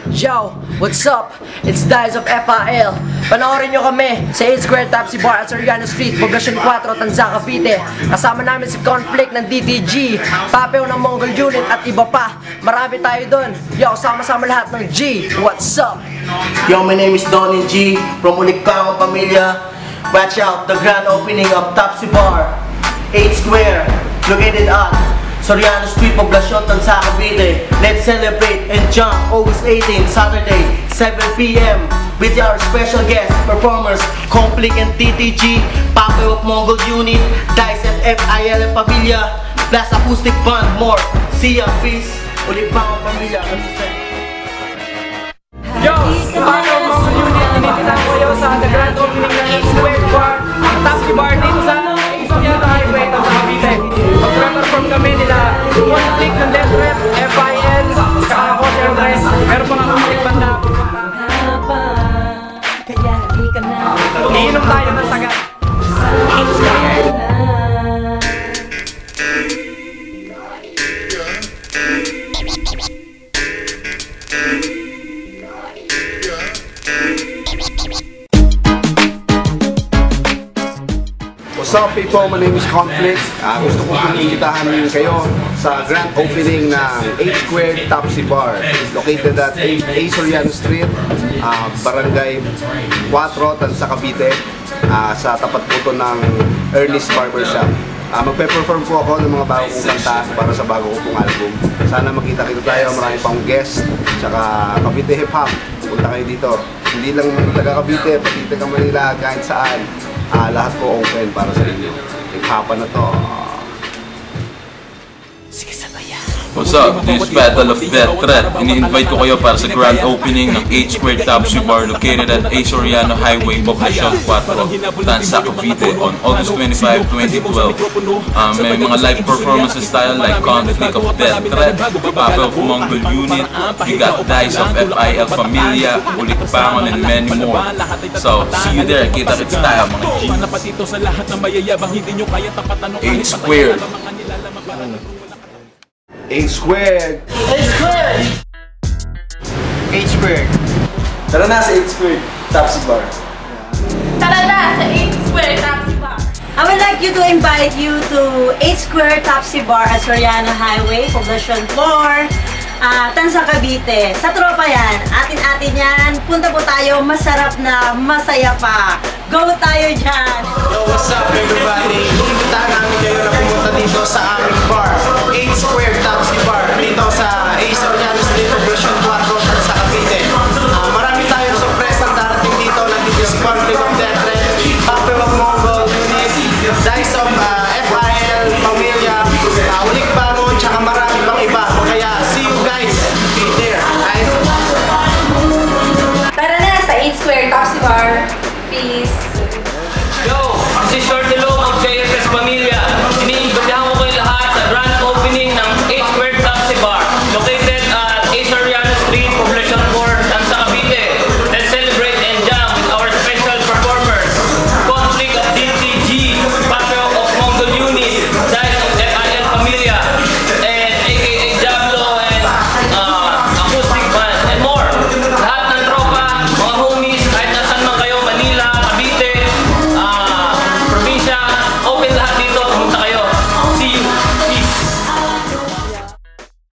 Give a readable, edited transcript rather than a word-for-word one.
Yo, what's up? It's Dice of FIL. Panoorin nyo kami sa 8 Square Tapsi Bar at Soriano Street, Poblacion 4, Tanza, Cavite. Kasama namin si Conflict ng DTG, Papeo ng Mongol Unit at iba pa. Marami tayo dun. Yo, sama-sama lahat ng G. What's up? Yo, my name is Donnie G from Ulikpango Pamilya. Watch out, the grand opening of Tapsi Bar 8 Square, located at Soriano Street, Poblacion, Tanza, Cavite. Let's celebrate and jump August 18, Saturday, 7 p.m. with our special guest performers, Conflict and TTG, Papeo of Mongol Unit, Dice at FIL Pamilya, plus acoustic band, more. See ya, peace. Ulikpango Pamilya. Yo, Papeo of Mongol Unit, inititan ko kayo sa the grand opening ng 8 Square Bar, Tapsi Bar dito sa Soriano Highway, Tanza, Cavite. Mag-perform kami nila Conflict ng Death Threat, FIL, saka Hotel Dress. Meron pa nga kami banda. Iinom tayo ng sagat. What's up people? My name is Conflict. Gusto ko kumikitahan kayo sa grand opening ng 8 Square Tapsi Bar, located at A Soriano Street, Barangay 4, Tanza, Cavite, sa tapat po ng Ernest Barbershop. Magpe-perform po ako ng mga bagong kanta para sa bago ko pong album. Sana makita-kita tayo, marami pang guest, tsaka Cavite Hip Hop. Punta kayo dito. Hindi lang taga Cavite, pati taga Manila, kahit saan. Lahat po open para sa inyo. Hip-hopan na to. Sige, sabayan. What's up? This is Battle of Death Threat. Ini-invite ko kayo para sa grand opening ng 8 Square Tapsi Bar located at A Soriano Highway, Poblacion 4, Tanza, Cavite on August 25, 2012. May mga live performances tayo like Conflict of Death Threat, Papeo of Mongol Unit, we got Dice of FIL Pamilya, Ulikpango, and many more. So, see you there. Kita-kits tayo mga G. 8 Square. 8 Square! 8 Square! 8 Square. Tara na sa 8 Square Tapsi Bar. Tara na sa 8 Square Tapsi Bar. I would like you to invite you to 8 Square Tapsi Bar at Soriano Highway, Poblacion 4, Tanza, Cavite. Sa tropa yan, atin-atin yan. Punta po tayo, masarap na, masaya pa. Go tayo dyan! Yo, what's up everybody? Imbitahan namin